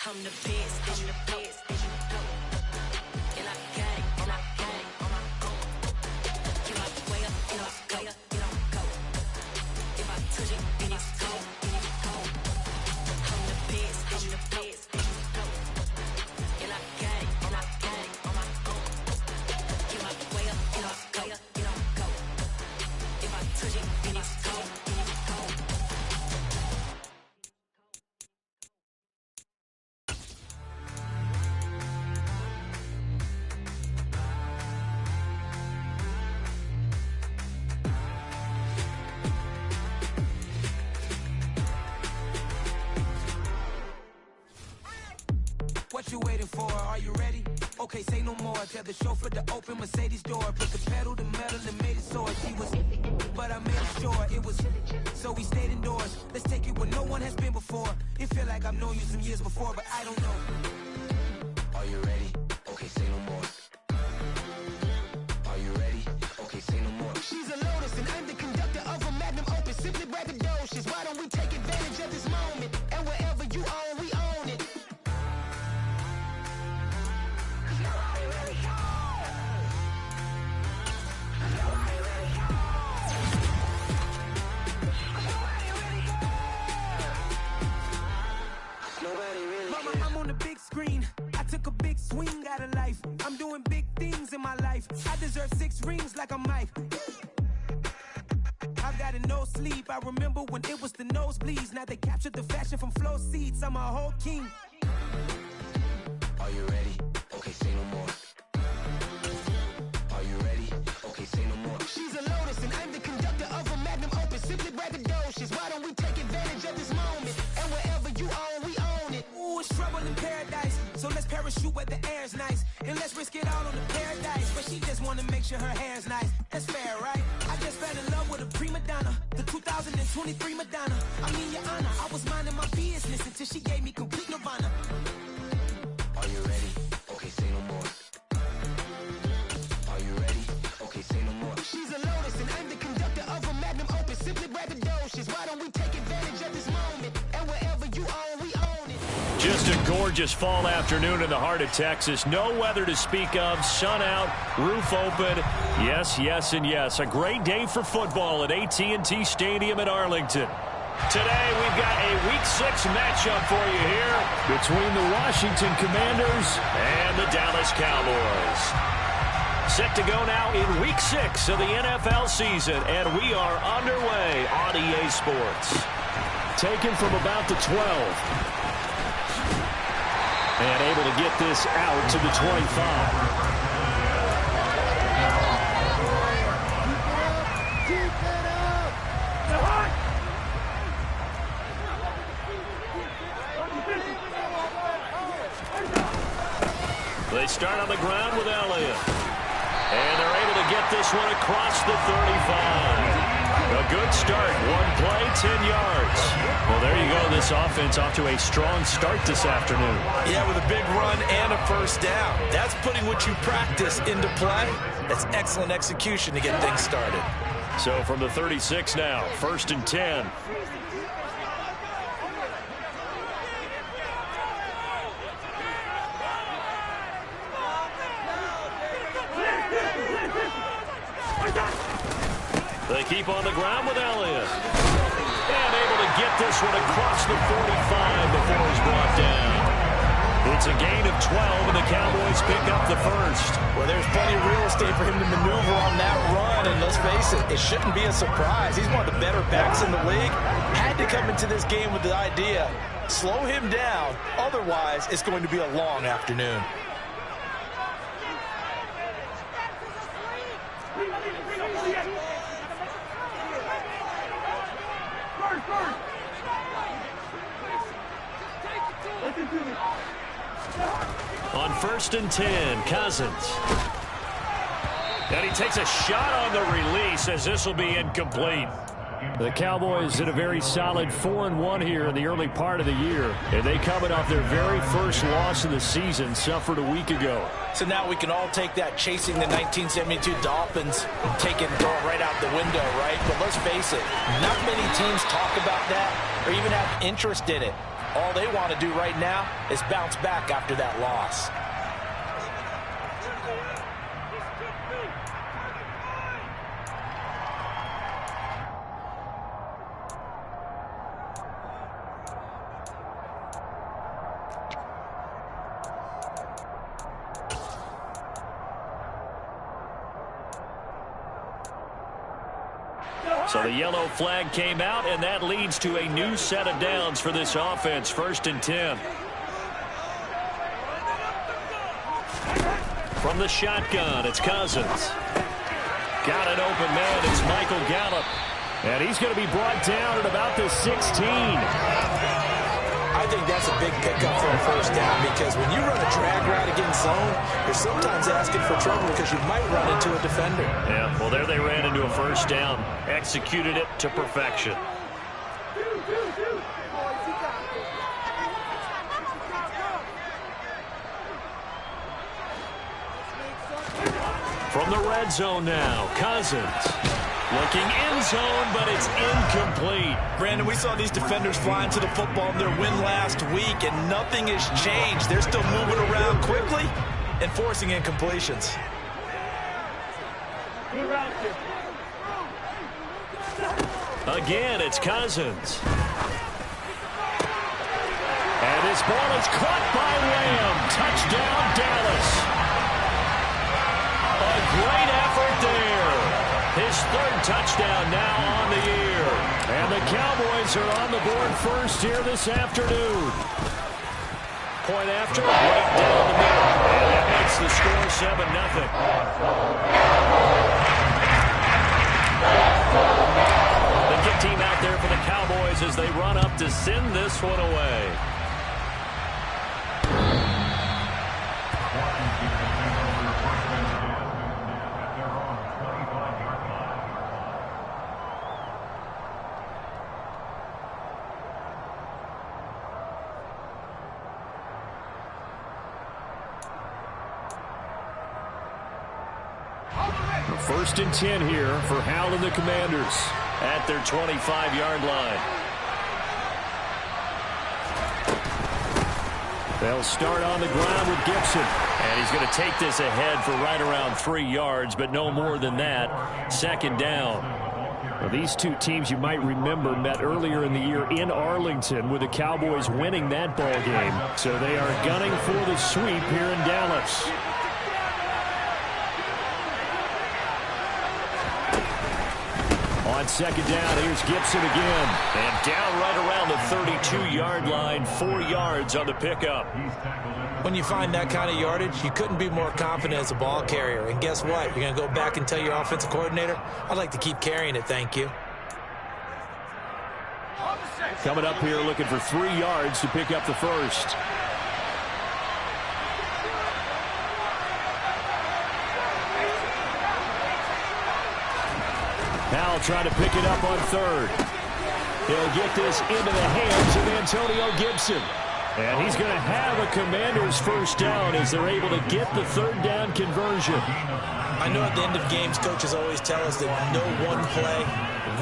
I'm the best, I'm the best, and I gang, on my own. Get my way up, get on go. If I touch it, then it's cold, I'm the best, and I gang, on my own. Get my way up, get on go. If I touch it, then it's cold. What you waiting for? Are you ready? Okay, say no more. Tell the chauffeur to open Mercedes door. Put the pedal to metal and made it soar. She was, but I made it sure it was. So we stayed indoors. Let's take it where no one has been before. It feel like I've known you some years before, but I don't know. Are you ready? Okay, say no more. Are you ready? Okay, say no more. She's a Lotus and I'm the conductor of a magnum opus. Simply braggadocious. Why don't we take advantage of this moment? And wherever you own, we own it. Mama, I'm on the big screen. I took a big swing out of life. I'm doing big things in my life. I deserve 6 rings like I'm Mike. I've got no sleep. I remember when it was the nosebleeds. Now they captured the fashion from flow seats. I'm a whole king. Are you ready? Okay, say no more. Are you ready? Okay, say no more. She's a Lotus and I'm the conductor of a magnum opus. Simply braggadocious. Why don't we take advantage of this moment? And wherever you own, we own it. Ooh, it's trouble in paradise. So let's parachute where the air's nice. And let's risk it all on the paradise. But she just wanna make sure her hair's nice. That's fair, right? I just fell in love with a prima donna. The 2023 Madonna. I mean, your honor, I was minding my business until she gave me complete nirvana. Are you ready? Okay, say no more. Are you ready? Okay, say no more. She's a Lotus and I'm the conductor of a magnum opus. Simply braggadocious. Why don't we take advantage of this moment? And wherever you own, we own it. Just a gorgeous fall afternoon in the heart of Texas. No weather to speak of. Sun out, roof open. Yes, yes, and yes. A great day for football at AT&T Stadium in Arlington. Today, we've got a Week 6 matchup for you here between the Washington Commanders and the Dallas Cowboys. Set to go now in Week 6 of the NFL season, and we are underway on EA Sports. Taken from about the 12. And able to get this out to the 25. They start on the ground with Elliott. And they're able to get this one across the 35. A good start. One play, 10 yards. Well, there you go. This offense off to a strong start this afternoon. Yeah, with a big run and a first down. That's putting what you practice into play. That's excellent execution to get things started. So from the 36 now, 1st and 10. They keep on the ground with Elliott. And able to get this one across the 45 before he's brought down. It's a gain of 12, and the Cowboys pick up the first. Well, there's plenty of real estate for him to maneuver on that run, and let's face it, it shouldn't be a surprise. He's one of the better backs in the league. Had to come into this game with the idea, slow him down, otherwise it's going to be a long afternoon. On 1st and 10, Cousins. And he takes a shot on the release as this will be incomplete. The Cowboys did a very solid 4-1 here in the early part of the year. And they coming off their very first loss of the season, suffered a week ago. So now we can all take that chasing the 1972 Dolphins and take it and throw it right out the window, right? But let's face it, not many teams talk about that or even have interest in it. All they want to do right now is bounce back after that loss. So the yellow flag came out, and that leads to a new set of downs for this offense. 1st and 10. From the shotgun, it's Cousins. Got an open man. It's Michael Gallup. And he's going to be brought down at about the 16. I think that's a big pickup for a first down, because when you run a drag route against zone, you're sometimes asking for trouble because you might run into a defender. Yeah, well, there they ran into a first down. Executed it to perfection. From the red zone now, Cousins. Looking end zone, but it's incomplete. Brandon, we saw these defenders flying to the football in their win last week, and nothing has changed. They're still moving around quickly and forcing incompletions. Again, it's Cousins. And this ball is caught by Lamb. Touchdown, Dallas. A great effort there. His 3rd touchdown now on the year. And the Cowboys are on the board first here this afternoon. Point after, right down the middle. And that makes the score 7-0. The good team out there for the Cowboys as they run up to send this one away. First and 10 here for Howell and the Commanders at their 25-yard line. They'll start on the ground with Gibson. And he's going to take this ahead for right around 3 yards, but no more than that. 2nd down. Well, these two teams, you might remember, met earlier in the year in Arlington with the Cowboys winning that ball game. So they are gunning for the sweep here in Dallas. On 2nd down, here's Gibson again. And down right around the 32-yard line, 4 yards on the pickup. When you find that kind of yardage, you couldn't be more confident as a ball carrier. And guess what? You're going to go back and tell your offensive coordinator, I'd like to keep carrying it, thank you. Coming up here looking for 3 yards to pick up the first. Now trying to pick it up on 3rd. He'll get this into the hands of Antonio Gibson. And he's going to have a Commander's first down as they're able to get the 3rd down conversion. I know at the end of games, coaches always tell us that no one play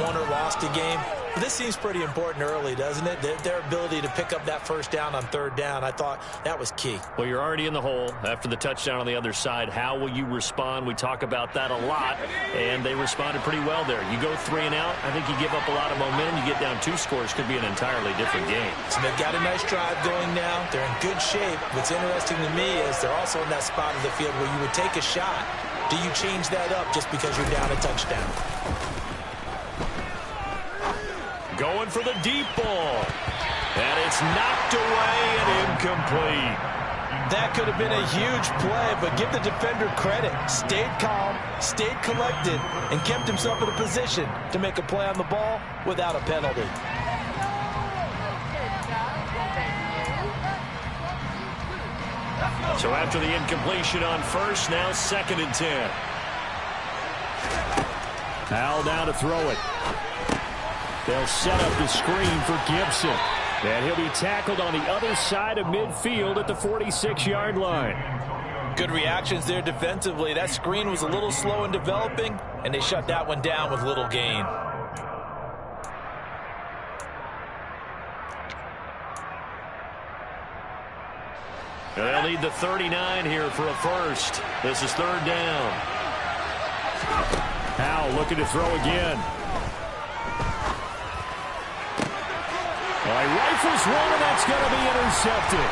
won or lost a game. But this seems pretty important early, doesn't it? Their ability to pick up that first down on 3rd down, I thought that was key. Well, you're already in the hole after the touchdown on the other side. How will you respond? We talk about that a lot, and they responded pretty well there. You go 3 and out, I think you give up a lot of momentum. You get down 2 scores, could be an entirely different game. So they've got a nice drive going now. They're in good shape. What's interesting to me is they're also in that spot of the field where you would take a shot. Do you change that up just because you're down a touchdown? Going for the deep ball. And it's knocked away and incomplete. That could have been a huge play, but give the defender credit. Stayed calm, stayed collected, and kept himself in a position to make a play on the ball without a penalty. So after the incompletion on first, now 2nd and 10. Howell down to throw it. They'll set up the screen for Gibson. And he'll be tackled on the other side of midfield at the 46-yard line. Good reactions there defensively. That screen was a little slow in developing, and they shut that one down with little gain. And they'll need the 39 here for a first. This is third down. Howe looking to throw again. Well, he rifles one, and that's going to be intercepted.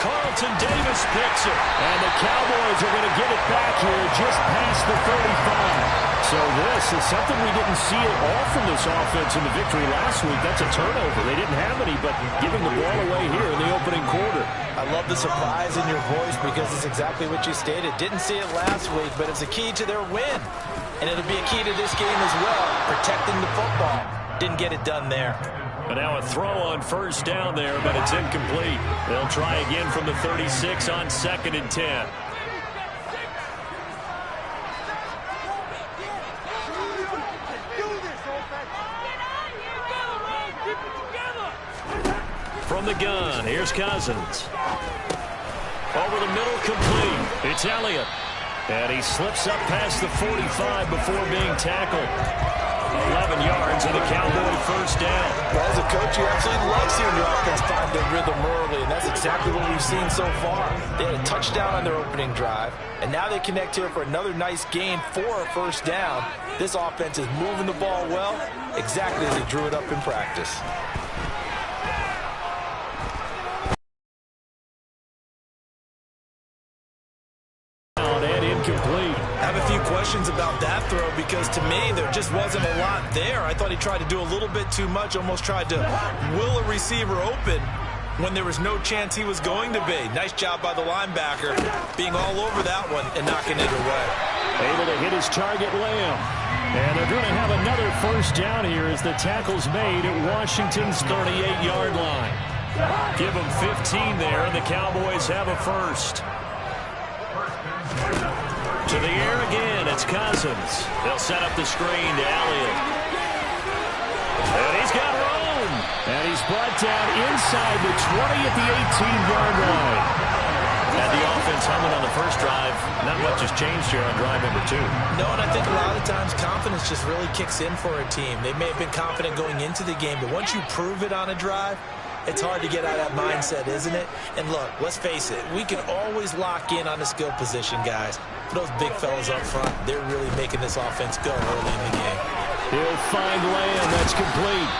Carlton Davis picks it. And the Cowboys are going to get it back here just past the 35. So this is something we didn't see at all from this offense in the victory last week. That's a turnover. They didn't have any, but giving the ball away here in the opening quarter. I love the surprise in your voice because it's exactly what you stated. Didn't see it last week, but it's a key to their win. And it'll be a key to this game as well, protecting the football. Didn't get it done there. And now a throw on first down there, but it's incomplete. They'll try again from the 36 on 2nd and 10. From the gun, here's Cousins. Over the middle, complete. It's Elliott. And he slips up past the 45 before being tackled. 11 yards and the Cowboy first down. Well, as a coach, you absolutely love seeing your offense find their rhythm early, and that's exactly what we've seen so far. They had a touchdown on their opening drive, and now they connect here for another nice gain for a first down. This offense is moving the ball well, exactly as they drew it up in practice. Incomplete. I have a few questions about that throw because to me there just wasn't a lot there. I thought he tried to do a little bit too much, almost tried to will a receiver open when there was no chance he was going to be. Nice job by the linebacker being all over that one and knocking it away. Able to hit his target, Lamb. And they're going to have another first down here as the tackle's made at Washington's 38-yard line. Give them 15 there, and the Cowboys have a first. To the air again, it's Cousins. They'll set up the screen to Elliott. And he's got room. And he's brought down inside the 20 at the 18-yard line. Had the offense humming on the first drive. Not much has changed here on drive number 2. No, and I think a lot of times confidence just really kicks in for a team. They may have been confident going into the game, but once you prove it on a drive, it's hard to get out of that mindset, isn't it? And look, let's face it, we can always lock in on the skill position, guys. Those big fellas up front, they're really making this offense go early in the game. He'll find Lamb. That's complete.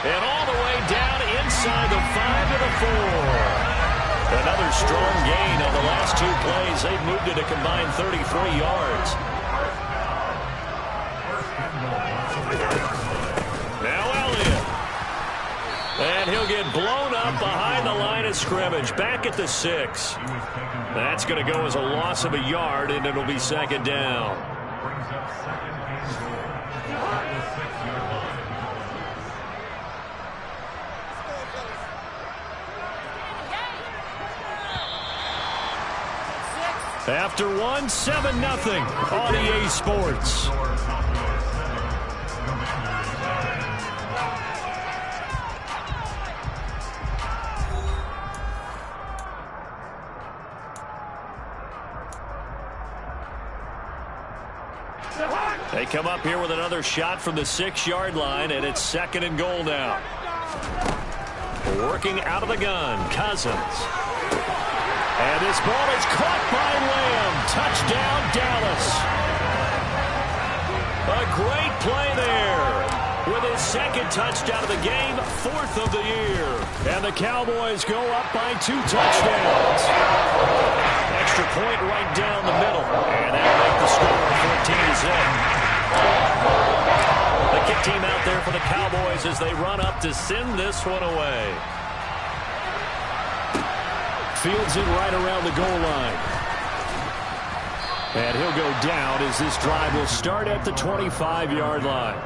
And all the way down inside the 5 to the 4. Another strong gain on the last 2 plays. They've moved it a combined 33 yards. Now Elliott. And he'll get blown up behind the line of scrimmage. Back at the 6. That's going to go as a loss of a yard, and it'll be 2nd down. After 1, 7-0 on EA Sports. They come up here with another shot from the 6-yard line, and it's 2nd and goal now. Working out of the gun, Cousins. And this ball is caught by Lamb. Touchdown, Dallas. A great play there. With his 2nd touchdown of the game, 4th of the year. And the Cowboys go up by 2 touchdowns. Extra point right down the middle. And that'll make the score 14-0. The kick team out there for the Cowboys as they run up to send this one away. Fields it right around the goal line. And he'll go down as this drive will start at the 25-yard line.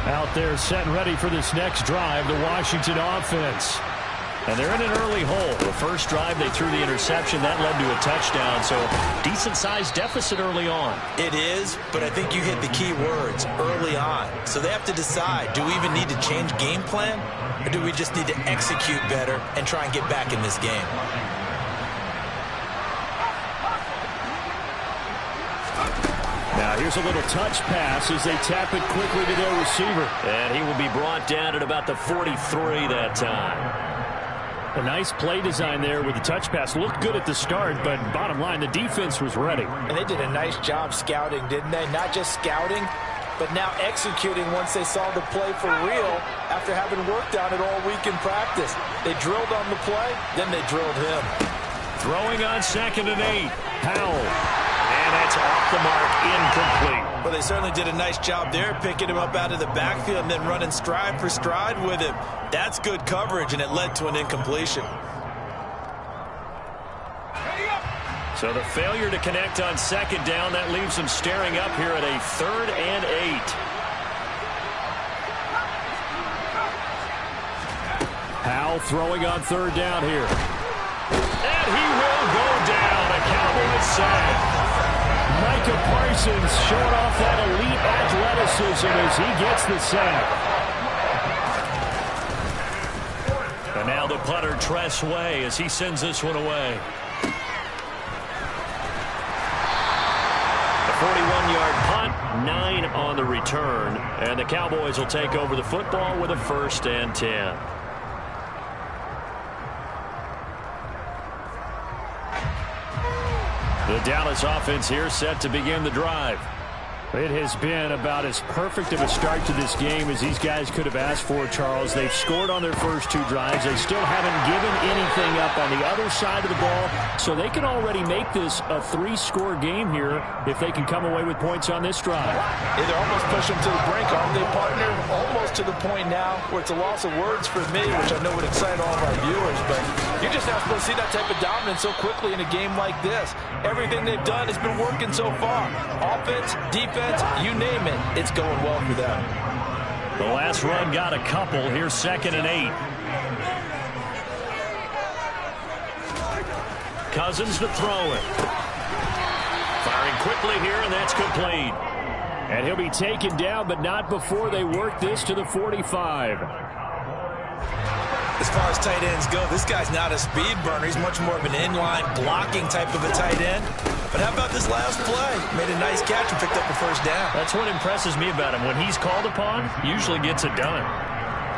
Out there set and ready for this next drive, the Washington offense. And they're in an early hole. The first drive, they threw the interception. That led to a touchdown, so decent-sized deficit early on. It is, but I think you hit the key words, early on. So they have to decide, do we even need to change game plan, or do we just need to execute better and try and get back in this game? Now Now here's a little touch pass as they tap it quickly to their receiver. And he will be brought down at about the 43 that time. A nice play design there with the touch pass. Looked good at the start, but bottom line, the defense was ready. And they did a nice job scouting, didn't they? Not just scouting, but now executing once they saw the play for real after having worked on it all week in practice. They drilled on the play, then they drilled him. Throwing on 2nd and 8. Powell. And that's off the mark, incomplete. Well, they certainly did a nice job there, picking him up out of the backfield and then running stride for stride with him. That's good coverage, and it led to an incompletion. So the failure to connect on 2nd down, that leaves them staring up here at a 3rd and 8. Powell throwing on 3rd down here. And he will go down. A Cowboys sack. Micah Parsons showing off that elite athleticism as he gets the sack. And now the punter, Tress Way, as he sends this one away. A 41-yard punt, 9 on the return. And the Cowboys will take over the football with a 1st and 10. The Dallas offense here set to begin the drive. It has been about as perfect of a start to this game as these guys could have asked for, Charles. They've scored on their first 2 drives. They still haven't given anything up on the other side of the ball, so they can already make this a 3-score game here if they can come away with points on this drive. Yeah, they're almost pushing to the brink, aren't they, partner? Almost to the point now where it's a loss of words for me, which I know would excite all of our viewers, but you're just not supposed to see that type of dominance so quickly in a game like this. Everything they've done has been working so far. Offense, defense, you name it, it's going well for them. The last run got a couple. Here's 2nd and 8. Cousins to throw it. Firing quickly here, and that's complete. And he'll be taken down, but not before they work this to the 45. As far as tight ends go, this guy's not a speed burner. He's much more of an inline blocking type of a tight end. But how about this last play? Made a nice catch and picked up a 1st down. That's what impresses me about him. When he's called upon, usually gets it done.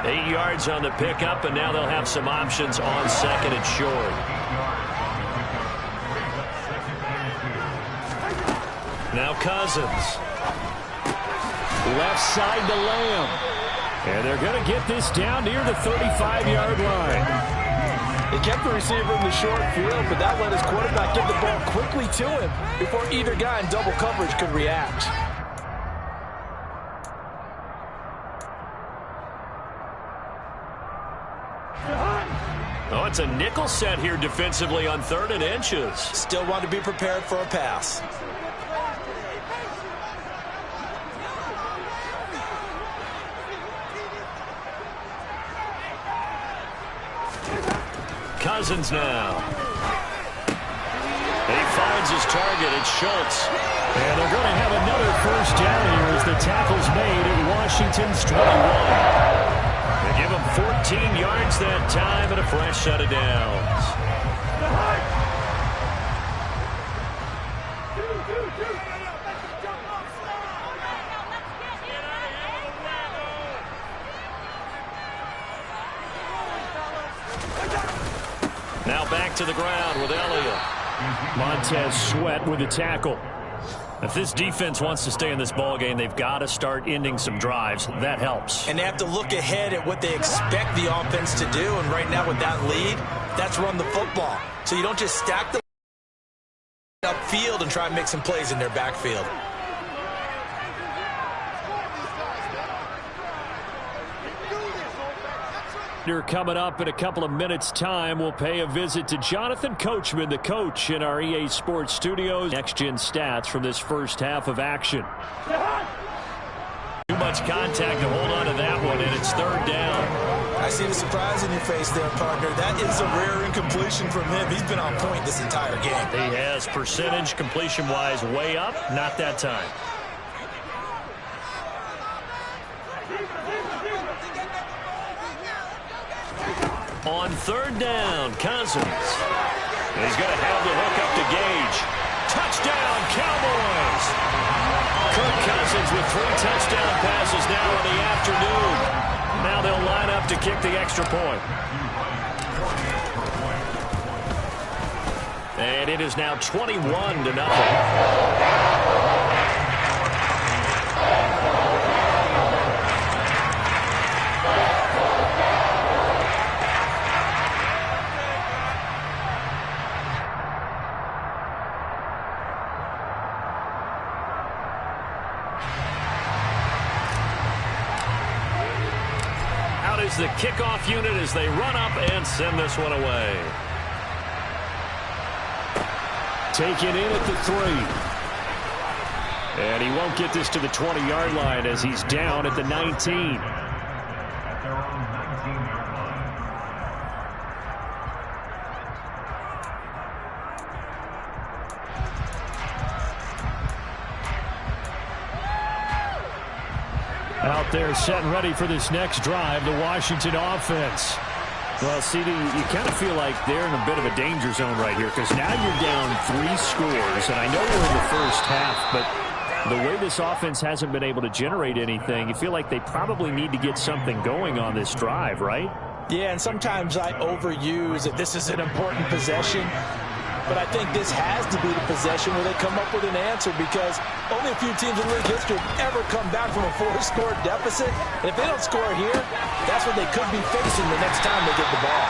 8 yards on the pickup, and now they'll have some options on 2nd and short. Now Cousins. Left side to Lamb. And they're going to get this down near the 35-yard line. They kept the receiver in the short field, but that let his quarterback get the ball quickly to him before either guy in double coverage could react. Oh, it's a nickel set here defensively on 3rd and inches. Still want to be prepared for a pass. Cousins now. He finds his target. It's Schultz. And they're going to have another 1st down here as the tackle's made at Washington's 21. They give him 14 yards that time and a fresh set of downs. Now back to the ground with Elliott. Montez Sweat with the tackle. If this defense wants to stay in this ballgame, they've got to start ending some drives. That helps. And they have to look ahead at what they expect the offense to do. And right now with that lead, that's run the football. So you don't just stack the upfield and try and make some plays in their backfield. Coming up in a couple of minutes' time, we'll pay a visit to Jonathan Coachman, the coach in our EA Sports Studios. Next-gen stats from this first half of action. Too much contact to hold on to that one, and it's 3rd down. I see the surprise in your face there, partner. That is a rare incompletion from him. He's been on point this entire game. He has percentage completion-wise way up, not that time. On 3rd down, Cousins. And he's going to have the hook up to Gage. Touchdown, Cowboys! Kirk Cousins with 3 touchdown passes now in the afternoon. Now they'll line up to kick the extra point. And it is now 21-0. Out is the kickoff unit as they run up and send this one away. Taken in at the 3. And he won't get this to the 20-yard line as he's down at the 19. Out there set and ready for this next drive, the Washington offense. Well, CD, you kind of feel like they're in a bit of a danger zone right here because now you're down 3 scores, and I know we're in the first half, but the way this offense hasn't been able to generate anything, you feel like they probably need to get something going on this drive, right? Yeah, and sometimes I overuse that this is an important possession, but I think this has to be the possession where they come up with an answer because only a few teams in league history have ever come back from a 4-score deficit. And if they don't score here, that's what they could be facing the next time they get the ball.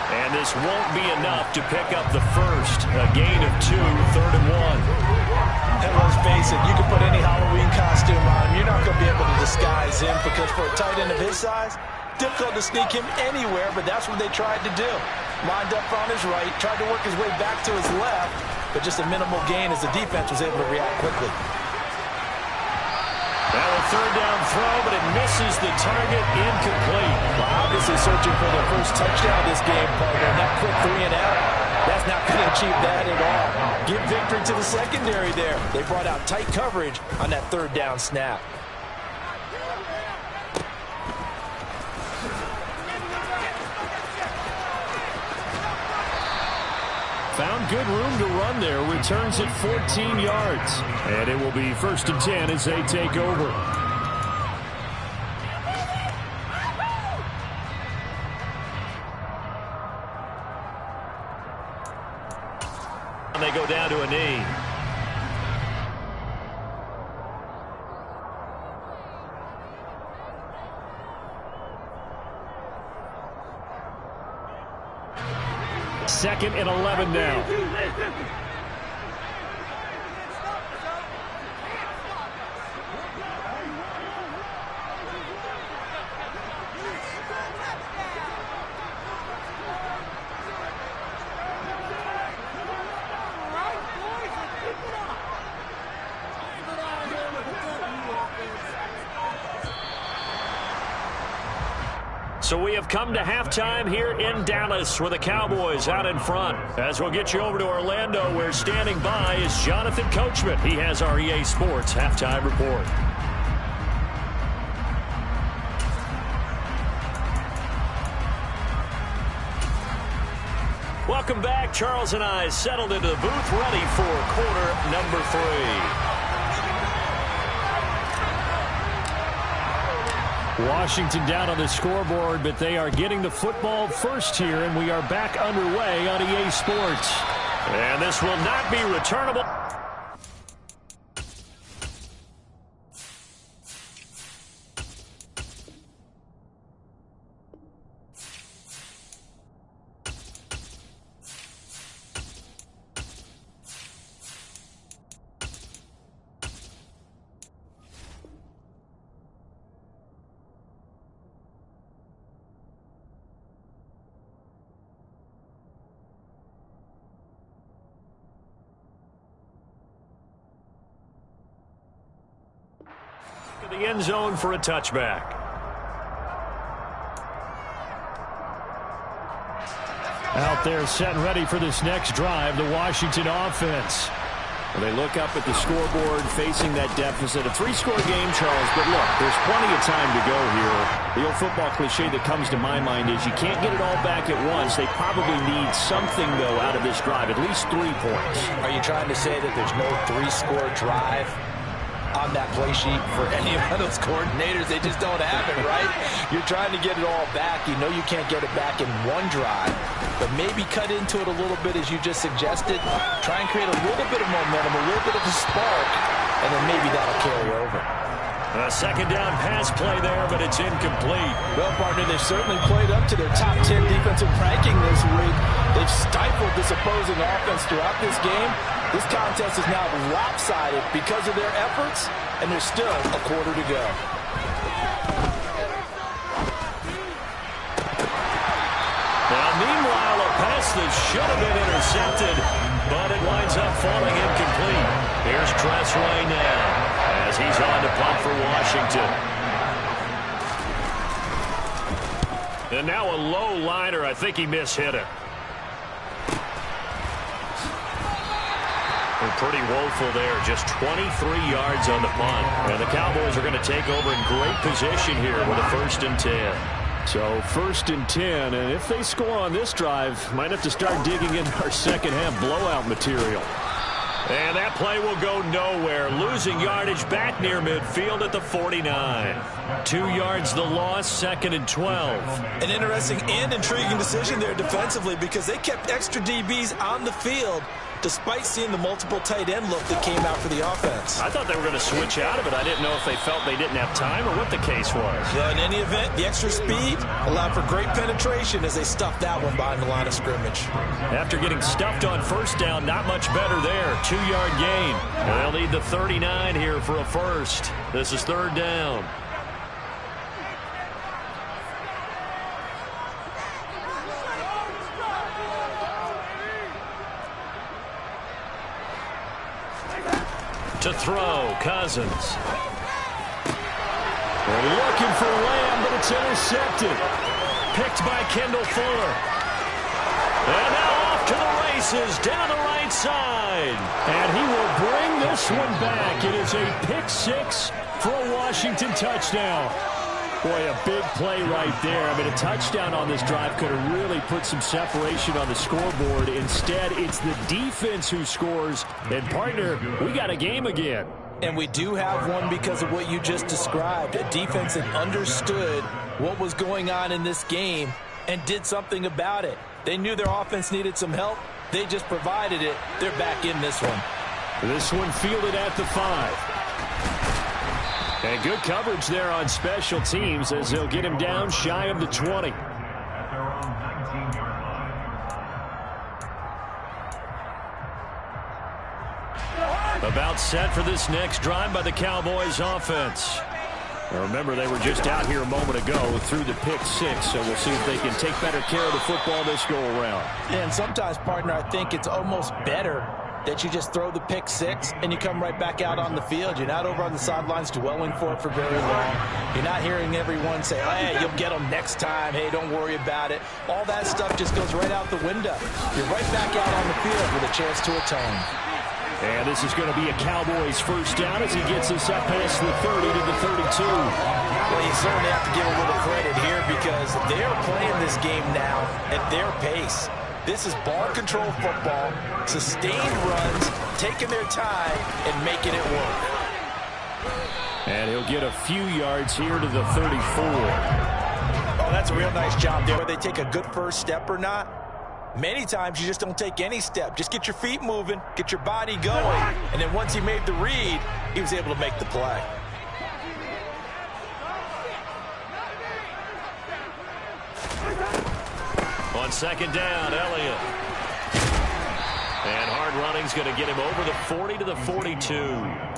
And this won't be enough to pick up the first. A gain of 2, 3rd and 1. And let's face it, you can put any Halloween costume on him. You're not going to be able to disguise him because for a tight end of his size, difficult to sneak him anywhere, but that's what they tried to do. Lined up on his right, tried to work his way back to his left, but just a minimal gain as the defense was able to react quickly. Now a 3rd down throw, but it misses the target, incomplete. Well, obviously searching for their first touchdown this game, partner. And that quick 3 and out, that's not going to achieve that at all. Give victory to the secondary there. They brought out tight coverage on that 3rd down snap. Found good room to run there. Returns it 14 yards. And it will be 1st and 10 as they take over. And they go down to a knee. Second and 11 now. So we have come to halftime here in Dallas with the Cowboys out in front. As we'll get you over to Orlando, where standing by is Jonathan Coachman. He has our EA Sports halftime report. Welcome back. Charles and I settled into the booth ready for quarter number 3. Washington down on the scoreboard, but they are getting the football first here, and we are back underway on EA Sports. And this will not be returnable. The end zone for a touchback. Out there set and ready for this next drive, the Washington offense. Well, they look up at the scoreboard facing that deficit. A 3-score game, Charles, but look, there's plenty of time to go here. The old football cliche that comes to my mind is you can't get it all back at once. They probably need something, though, out of this drive, at least 3 points. Are you trying to say that there's no 3-score drive on that play sheet for any of those coordinators. They just don't have it, right? You're trying to get it all back. You know you can't get it back in one drive, but maybe cut into it a little bit as you just suggested. Try and create a little bit of momentum, a little bit of a spark, and then maybe that'll carry over. A second down pass play there, but it's incomplete. Well, partner, they've certainly played up to their top 10 defensive ranking this week. They've stifled this opposing offense throughout this game. This contest is now lopsided because of their efforts, and there's still a quarter to go. Now, meanwhile, a pass that should have been intercepted, but it winds up falling incomplete. Here's Tressway now, as he's on to punt for Washington. And now a low liner. I think he mishit it. Pretty woeful there. Just 23 yards on the punt. And the Cowboys are going to take over in great position here with a 1st and 10. So 1st and 10, and if they score on this drive, might have to start digging into our second half blowout material. And that play will go nowhere. Losing yardage back near midfield at the 49. 2 yards the loss, 2nd and 12. An interesting and intriguing decision there defensively because they kept extra DBs on the field despite seeing the multiple tight end look that came out for the offense. I thought they were going to switch out of it. I didn't know if they felt they didn't have time or what the case was. Well, in any event, the extra speed allowed for great penetration as they stuffed that one behind the line of scrimmage. After getting stuffed on 1st down, not much better there. 2-yard gain. And they'll need the 39 here for a 1st. This is 3rd down. To throw, Cousins. They're looking for Lamb, but it's intercepted. Picked by Kendall Fuller. And now off to the races, down the right side. And he will bring this one back. It is a pick 6 for a Washington touchdown. Boy, a big play right there. I mean, a touchdown on this drive could have really put some separation on the scoreboard. Instead, it's the defense who scores. And, partner, we got a game again. And we do have one because of what you just described. A defense that understood what was going on in this game and did something about it. They knew their offense needed some help. They just provided it. They're back in this one. This one fielded at the 5. And good coverage there on special teams as they'll get him down shy of the 20. About set for this next drive by the Cowboys offense. Now remember, they were just out here a moment ago through the pick 6, so we'll see if they can take better care of the football this go-around. And sometimes, partner, I think it's almost better that you just throw the pick 6 and you come right back out on the field. You're not over on the sidelines dwelling for it for very long. You're not hearing everyone say, oh, hey, you'll get them next time. Hey, don't worry about it. All that stuff just goes right out the window. You're right back out on the field with a chance to atone. And this is going to be a Cowboys 1st down as he gets us up past the 30 to the 32. Well, you certainly have to give a little credit here because they're playing this game now at their pace. This is ball control football, sustained runs, taking their time, and making it work. And he'll get a few yards here to the 34. Oh, that's a real nice job there. Whether they take a good first step or not, many times you just don't take any step. Just get your feet moving, get your body going, and then once he made the read, he was able to make the play. On 2nd down, Elliott. And hard running's going to get him over the 40 to the 42.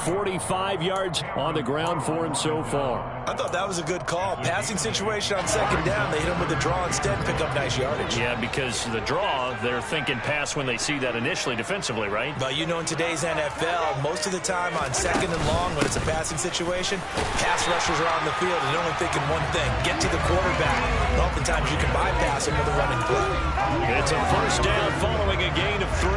45 yards on the ground for him so far. I thought that was a good call. Passing situation on 2nd down. They hit him with the draw instead, pick up nice yardage. Yeah, because the draw, they're thinking pass when they see that initially defensively, right? But you know, in today's NFL, most of the time on 2nd and long, when it's a passing situation, pass rushers are on the field and they're only thinking one thing, get to the quarterback. And oftentimes you can bypass him with a running play. It's a 1st down following a gain of 3.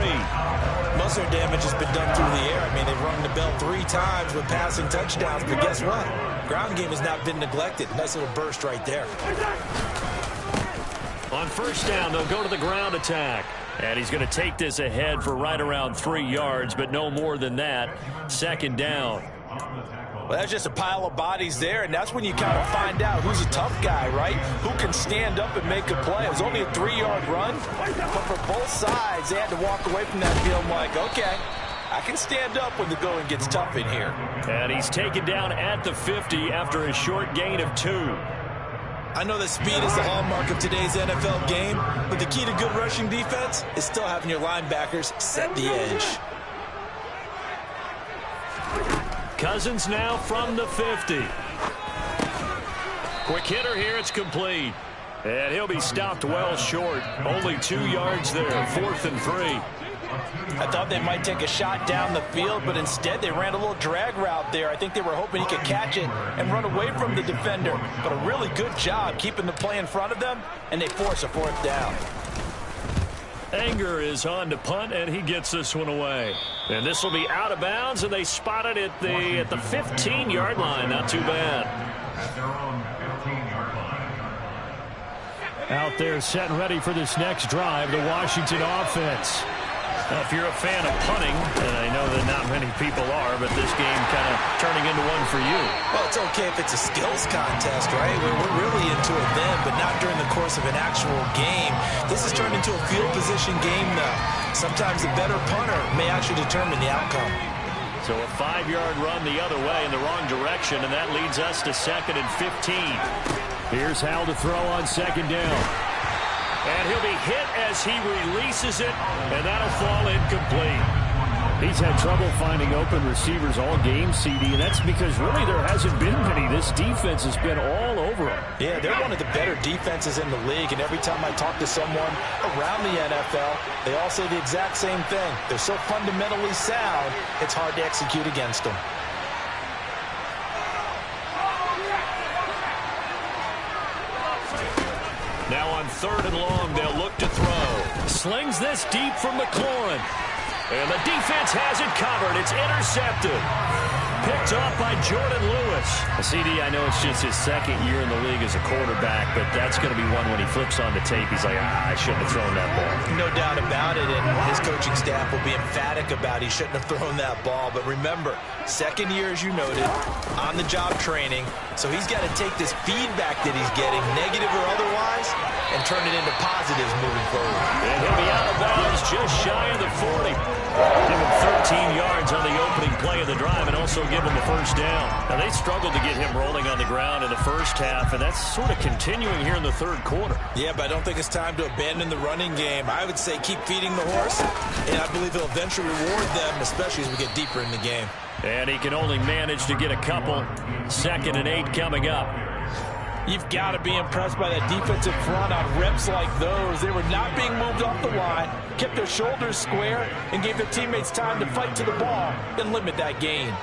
Most of their damage has been done through the air. I mean, they've rung the bell 3 times with passing touchdowns, but guess what? Ground game has not been neglected. Nice little burst right there. On 1st down, they'll go to the ground attack. And he's going to take this ahead for right around 3 yards, but no more than that. Second down. Well, that's just a pile of bodies there, and that's when you kind of find out who's a tough guy, right? Who can stand up and make a play. It was only a 3-yard run, but for both sides, they had to walk away from that field like, okay, I can stand up when the going gets tough in here. And he's taken down at the 50 after a short gain of 2. I know that speed is the hallmark of today's NFL game, but the key to good rushing defense is still having your linebackers set the edge. Cousins now from the 50. Quick hitter here, it's complete. And he'll be stopped well short. Only 2 yards there, 4th and 3. I thought they might take a shot down the field, but instead they ran a little drag route there. I think they were hoping he could catch it and run away from the defender. But a really good job keeping the play in front of them, and they force a 4th down. Anger is on to punt, and he gets this one away. And this will be out of bounds, and they spot it at the 15-yard line. Not too bad. Out there set and ready for this next drive, the Washington offense. Now, if you're a fan of punting, and I know that not many people are, but this game kind of turning into one for you. Well, it's okay if it's a skills contest, right? We're really into it then, but not during the course of an actual game. This has turned into a field position game, though. Sometimes the better punter may actually determine the outcome. So a 5-yard run the other way in the wrong direction, and that leads us to 2nd and 15. Here's Hal to throw on 2nd down. And he'll be hit as he releases it, and that'll fall incomplete. He's had trouble finding open receivers all game, CD, and that's because really there hasn't been many. This defense has been all over them. Yeah, they're one of the better defenses in the league, and every time I talk to someone around the NFL, they all say the exact same thing. They're so fundamentally sound, it's hard to execute against them. Now on 3rd and long, they'll look to throw. Slings this deep from McLaurin. And the defense has it covered. It's intercepted. Picked off by Jordan Lewis. CD, I know it's just his 2nd year in the league as a quarterback, but that's going to be one when he flips on the tape. He's like, I shouldn't have thrown that ball. No doubt about it, and his coaching staff will be emphatic about he shouldn't have thrown that ball. But remember, 2nd year, as you noted, on-the-job training, so he's got to take this feedback that he's getting, negative or otherwise, and turn it into positives moving forward. And he'll be out of bounds just shy of the 40. Give him 13 yards on the opening play of the drive and also give him a 1st down. Now, they struggled to get him rolling on the ground in the first half, and that's sort of continuing here in the 3rd quarter. Yeah, but I don't think it's time to abandon the running game. I would say keep feeding the horse, and I believe he'll eventually reward them, especially as we get deeper in the game. And he can only manage to get a couple. 2nd and 8 coming up. You've got to be impressed by that defensive front on reps like those. They were not being moved off the line, kept their shoulders square, and gave their teammates time to fight to the ball and limit that gain.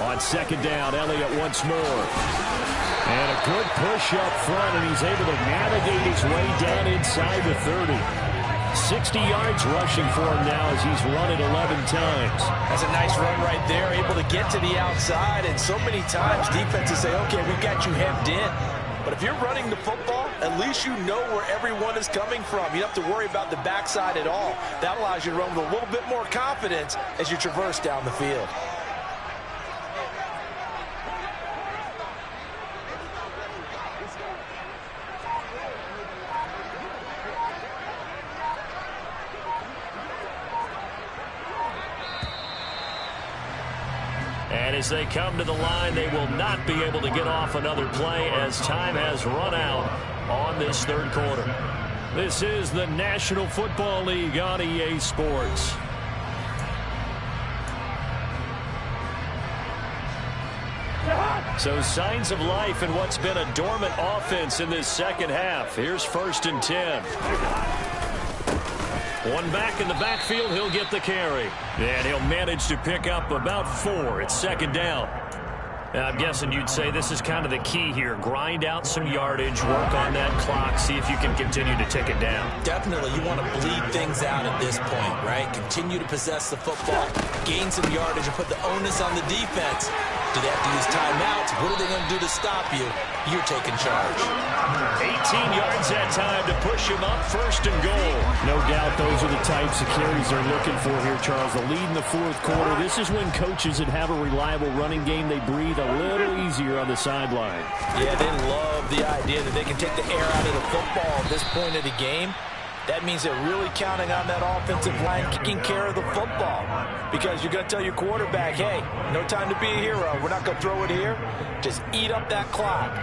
On 2nd down, Elliott once more. And a good push up front, and he's able to navigate his way down inside the 30. 60 yards rushing for him now as he's run it 11 times. That's a nice run right there, able to get to the outside, and so many times defenses say, okay, we got you hemmed in. But if you're running the football, at least you know where everyone is coming from. You don't have to worry about the backside at all. That allows you to run with a little bit more confidence as you traverse down the field. And as they come to the line, they will not be able to get off another play as time has run out on this 3rd quarter. This is the National Football League on EA Sports. So signs of life in what's been a dormant offense in this 2nd half. Here's 1st and 10. One back in the backfield, he'll get the carry. And he'll manage to pick up about 4. It's 2nd down. I'm guessing you'd say this is kind of the key here. Grind out some yardage, work on that clock, see if you can continue to tick it down. Definitely, you want to bleed things out at this point, right? Continue to possess the football, gain some yardage, and put the onus on the defense. Do they have to use timeouts? What are they going to do to stop you? You're taking charge. 18 yards that time to push him up, 1st and goal. No doubt those are the types of carries they're looking for here, Charles. The lead in the 4th quarter. This is when coaches that have a reliable running game, they breathe a little easier on the sideline. Yeah, they love the idea that they can take the air out of the football at this point of the game. That means they're really counting on that offensive line kicking care of the football. Because you're going to tell your quarterback, hey, no time to be a hero. We're not going to throw it here. Just eat up that clock.